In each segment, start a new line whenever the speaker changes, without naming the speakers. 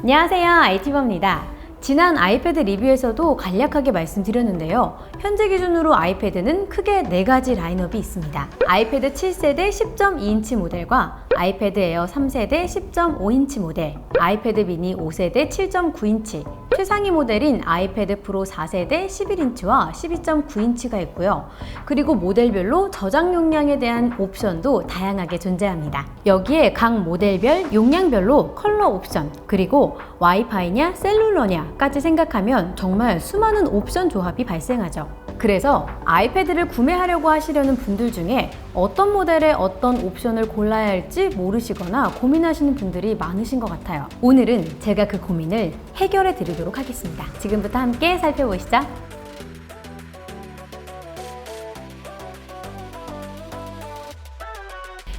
안녕하세요, IT버입니다. 지난 아이패드 리뷰에서도 간략하게 말씀드렸는데요. 현재 기준으로 아이패드는 크게 4가지 라인업이 있습니다. 아이패드 7세대 10.2인치 모델과 아이패드 에어 3세대 10.5인치 모델, 아이패드 미니 5세대 7.9인치, 최상위 모델인 아이패드 프로 4세대 11인치와 12.9인치가 있고요. 그리고 모델별로 저장 용량에 대한 옵션도 다양하게 존재합니다. 여기에 각 모델별 용량별로 컬러 옵션, 그리고 와이파이냐 셀룰러냐까지 생각하면 정말 수많은 옵션 조합이 발생하죠. 그래서 아이패드를 구매하려고 하시려는 분들 중에 어떤 모델의 어떤 옵션을 골라야 할지 모르시거나 고민하시는 분들이 많으신 것 같아요. 오늘은 제가 그 고민을 해결해 드리도록 하겠습니다. 지금부터 함께 살펴보시죠.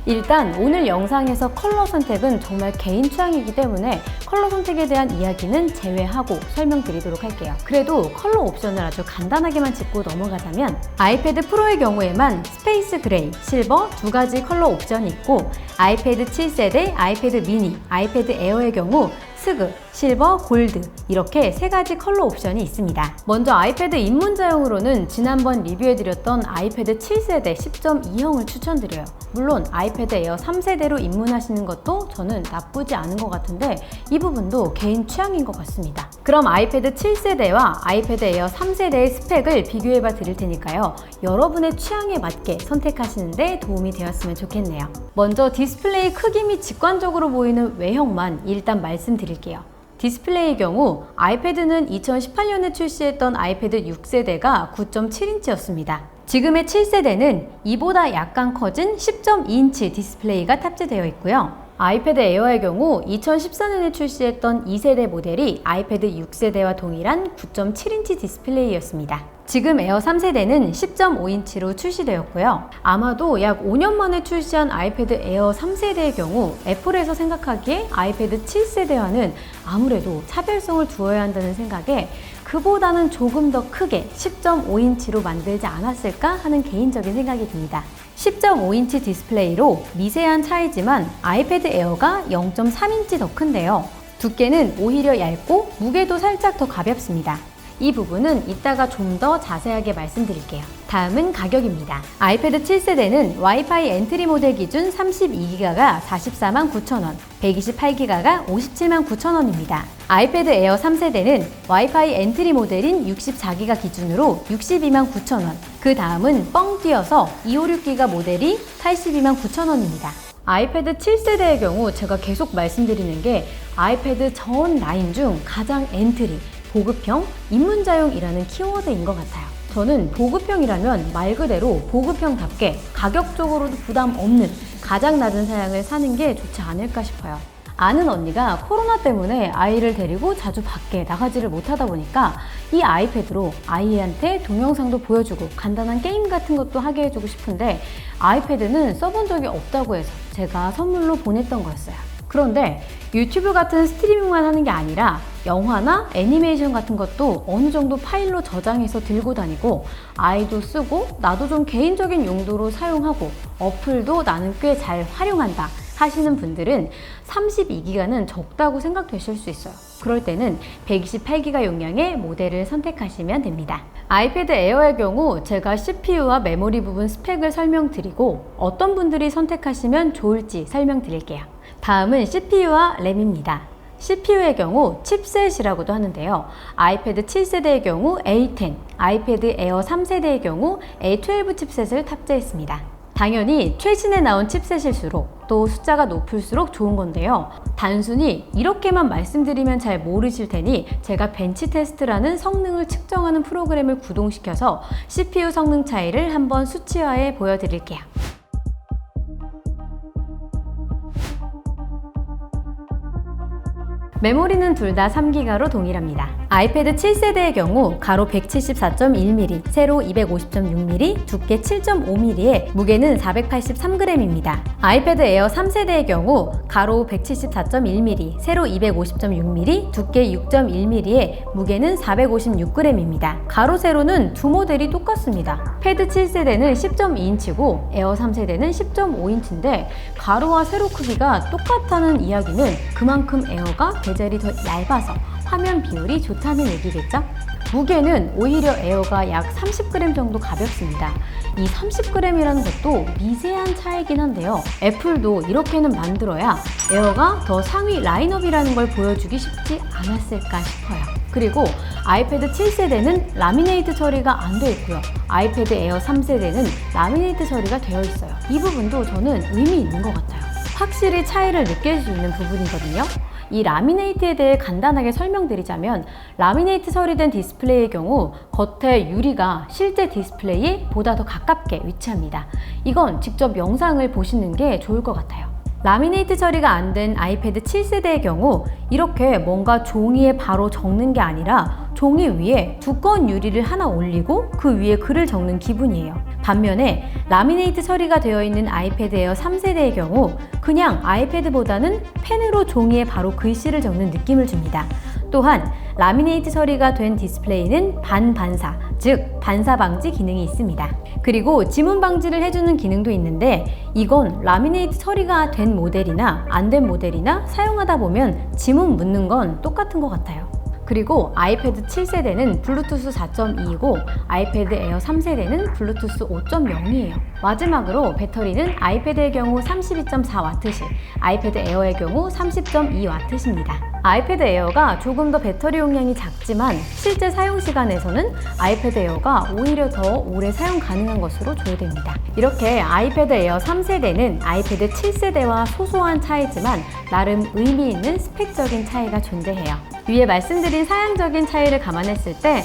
일단 오늘 영상에서 컬러 선택은 정말 개인 취향이기 때문에 컬러 선택에 대한 이야기는 제외하고 설명드리도록 할게요. 그래도 컬러 옵션을 아주 간단하게만 짚고 넘어가자면 아이패드 프로의 경우에만 스페이스 그레이, 실버 2가지 컬러 옵션이 있고 아이패드 7세대, 아이패드 미니, 아이패드 에어의 경우 스그, 실버, 골드 이렇게 3가지 컬러 옵션이 있습니다. 먼저 아이패드 입문자용으로는 지난번 리뷰해드렸던 아이패드 7세대 10.2형을 추천드려요. 물론 아이패드 에어 3세대로 입문하시는 것도 저는 나쁘지 않은 것 같은데 이 부분도 개인 취향인 것 같습니다. 그럼 아이패드 7세대와 아이패드 에어 3세대의 스펙을 비교해봐 드릴 테니까요. 여러분의 취향에 맞게 선택하시는 데 도움이 되었으면 좋겠네요. 먼저 디스플레이 크기 및 직관적으로 보이는 외형만 일단 말씀드릴게요. 디스플레이의 경우 아이패드는 2018년에 출시했던 아이패드 6세대가 9.7인치였습니다. 지금의 7세대는 이보다 약간 커진 10.2인치 디스플레이가 탑재되어 있고요. 아이패드 에어의 경우 2014년에 출시했던 2세대 모델이 아이패드 6세대와 동일한 9.7인치 디스플레이였습니다. 지금 에어 3세대는 10.5인치로 출시되었고요. 아마도 약 5년 만에 출시한 아이패드 에어 3세대의 경우 애플에서 생각하기에 아이패드 7세대와는 아무래도 차별성을 두어야 한다는 생각에 그보다는 조금 더 크게 10.5인치로 만들지 않았을까 하는 개인적인 생각이 듭니다. 10.5인치 디스플레이로 미세한 차이지만 아이패드 에어가 0.3인치 더 큰데요. 두께는 오히려 얇고 무게도 살짝 더 가볍습니다. 이 부분은 이따가 좀 더 자세하게 말씀드릴게요. 다음은 가격입니다. 아이패드 7세대는 와이파이 엔트리 모델 기준 32기가가 449,000원, 128기가가 579,000원입니다. 아이패드 에어 3세대는 와이파이 엔트리 모델인 64기가 기준으로 629,000원, 그 다음은 뻥 뛰어서 256기가 모델이 82,9,000원입니다. 아이패드 7세대의 경우 제가 계속 말씀드리는 게 아이패드 전 라인 중 가장 엔트리, 보급형, 입문자용이라는 키워드인 것 같아요. 저는 보급형이라면 말 그대로 보급형답게 가격적으로도 부담 없는 가장 낮은 사양을 사는 게 좋지 않을까 싶어요. 아는 언니가 코로나 때문에 아이를 데리고 자주 밖에 나가지를 못하다 보니까 이 아이패드로 아이한테 동영상도 보여주고 간단한 게임 같은 것도 하게 해주고 싶은데 아이패드는 써본 적이 없다고 해서 제가 선물로 보냈던 거였어요. 그런데 유튜브 같은 스트리밍만 하는 게 아니라 영화나 애니메이션 같은 것도 어느 정도 파일로 저장해서 들고 다니고 아이도 쓰고 나도 좀 개인적인 용도로 사용하고 어플도 나는 꽤 잘 활용한다 하시는 분들은 32기가는 적다고 생각되실 수 있어요. 그럴 때는 128기가 용량의 모델을 선택하시면 됩니다. 아이패드 에어의 경우 제가 CPU와 메모리 부분 스펙을 설명드리고 어떤 분들이 선택하시면 좋을지 설명드릴게요. 다음은 CPU와 램입니다. CPU의 경우 칩셋이라고도 하는데요. 아이패드 7세대의 경우 A10, 아이패드 에어 3세대의 경우 A12 칩셋을 탑재했습니다. 당연히 최신에 나온 칩셋일수록 또 숫자가 높을수록 좋은 건데요. 단순히 이렇게만 말씀드리면 잘 모르실 테니 제가 벤치 테스트라는 성능을 측정하는 프로그램을 구동시켜서 CPU 성능 차이를 한번 수치화해 보여드릴게요. 메모리는 둘 다 3기가로 동일합니다. 아이패드 7세대의 경우 가로 174.1mm, 세로 250.6mm, 두께 7.5mm에 무게는 483g입니다. 아이패드 에어 3세대의 경우 가로 174.1mm, 세로 250.6mm, 두께 6.1mm에 무게는 456g입니다. 가로 세로는 두 모델이 똑같습니다. 패드 7세대는 10.2인치고 에어 3세대는 10.5인치인데 가로와 세로 크기가 똑같다는 이야기는 그만큼 에어가 베젤이 더 얇아서 화면 비율이 좋다는 얘기겠죠? 무게는 오히려 에어가 약 30g 정도 가볍습니다. 이 30g이라는 것도 미세한 차이긴 한데요. 애플도 이렇게는 만들어야 에어가 더 상위 라인업이라는 걸 보여주기 쉽지 않았을까 싶어요. 그리고 아이패드 7세대는 라미네이트 처리가 안 돼 있고요. 아이패드 에어 3세대는 라미네이트 처리가 되어 있어요. 이 부분도 저는 의미 있는 것 같아요. 확실히 차이를 느낄 수 있는 부분이거든요. 이 라미네이트에 대해 간단하게 설명드리자면 라미네이트 처리된 디스플레이의 경우 겉에 유리가 실제 디스플레이에 보다 더 가깝게 위치합니다. 이건 직접 영상을 보시는 게 좋을 것 같아요. 라미네이트 처리가 안 된 아이패드 7세대의 경우 이렇게 뭔가 종이에 바로 적는 게 아니라 종이 위에 두꺼운 유리를 하나 올리고 그 위에 글을 적는 기분이에요. 반면에 라미네이트 처리가 되어 있는 아이패드 에어 3세대의 경우 그냥 아이패드보다는 펜으로 종이에 바로 글씨를 적는 느낌을 줍니다. 또한 라미네이트 처리가 된 디스플레이는 반반사, 즉 반사 방지 기능이 있습니다. 그리고 지문 방지를 해주는 기능도 있는데 이건 라미네이트 처리가 된 모델이나 안 된 모델이나 사용하다 보면 지문 묻는 건 똑같은 것 같아요. 그리고 아이패드 7세대는 블루투스 4.2이고 아이패드 에어 3세대는 블루투스 5.0이에요. 마지막으로 배터리는 아이패드의 경우 32.4W시, 아이패드 에어의 경우 30.2W입니다. 아이패드 에어가 조금 더 배터리 용량이 작지만 실제 사용 시간에서는 아이패드 에어가 오히려 더 오래 사용 가능한 것으로 조회됩니다. 이렇게 아이패드 에어 3세대는 아이패드 7세대와 소소한 차이지만 나름 의미 있는 스펙적인 차이가 존재해요. 위에 말씀드린 사양적인 차이를 감안했을 때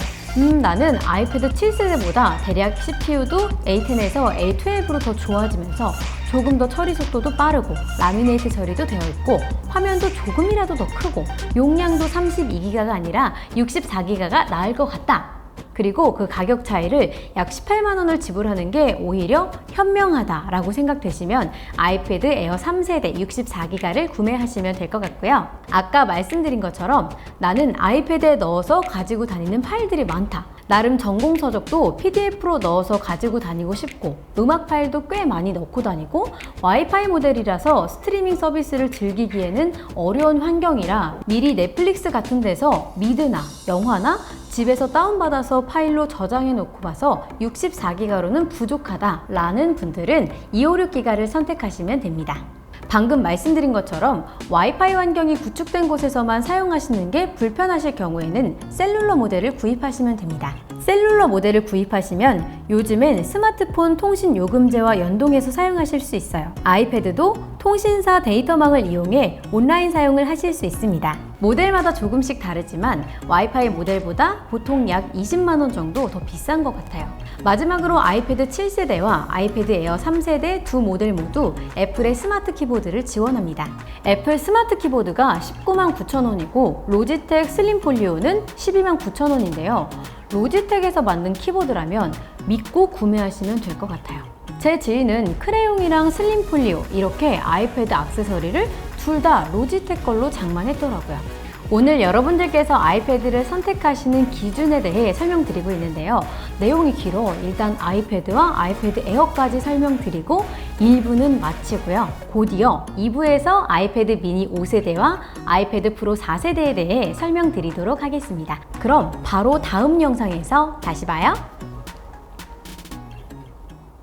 나는 아이패드 7세대보다 대략 CPU도 A10에서 A12로 더 좋아지면서 조금 더 처리 속도도 빠르고 라미네이트 처리도 되어 있고 화면도 조금이라도 더 크고 용량도 32기가가 아니라 64기가가 나을 것 같다. 그리고 그 가격 차이를 약 18만 원을 지불하는 게 오히려 현명하다라고 생각되시면 아이패드 에어 3세대 64기가를 구매하시면 될 것 같고요. 아까 말씀드린 것처럼 나는 아이패드에 넣어서 가지고 다니는 파일들이 많다. 나름 전공 서적도 PDF로 넣어서 가지고 다니고 싶고 음악 파일도 꽤 많이 넣고 다니고 와이파이 모델이라서 스트리밍 서비스를 즐기기에는 어려운 환경이라 미리 넷플릭스 같은 데서 미드나 영화나 집에서 다운받아서 파일로 저장해 놓고 봐서 64기가로는 부족하다 라는 분들은 256기가를 선택하시면 됩니다. 방금 말씀드린 것처럼 와이파이 환경이 구축된 곳에서만 사용하시는 게 불편하실 경우에는 셀룰러 모델을 구입하시면 됩니다. 셀룰러 모델을 구입하시면 요즘엔 스마트폰 통신 요금제와 연동해서 사용하실 수 있어요. 아이패드도 통신사 데이터망을 이용해 온라인 사용을 하실 수 있습니다. 모델마다 조금씩 다르지만 와이파이 모델보다 보통 약 20만 원 정도 더 비싼 것 같아요. 마지막으로 아이패드 7세대와 아이패드 에어 3세대 두 모델 모두 애플의 스마트 키보드를 지원합니다. 애플 스마트 키보드가 19만 9천 원이고 로지텍 슬림 폴리오는 12만 9천 원인데요. 로지텍에서 만든 키보드라면 믿고 구매하시면 될 것 같아요. 제 지인은 크레용이랑 슬림 폴리오 이렇게 아이패드 액세서리를 둘 다 로지텍 걸로 장만했더라고요. 오늘 여러분들께서 아이패드를 선택하시는 기준에 대해 설명드리고 있는데요. 내용이 길어 일단 아이패드와 아이패드 에어까지 설명드리고 1부는 마치고요. 곧이어 2부에서 아이패드 미니 5세대와 아이패드 프로 4세대에 대해 설명드리도록 하겠습니다. 그럼 바로 다음 영상에서 다시 봐요.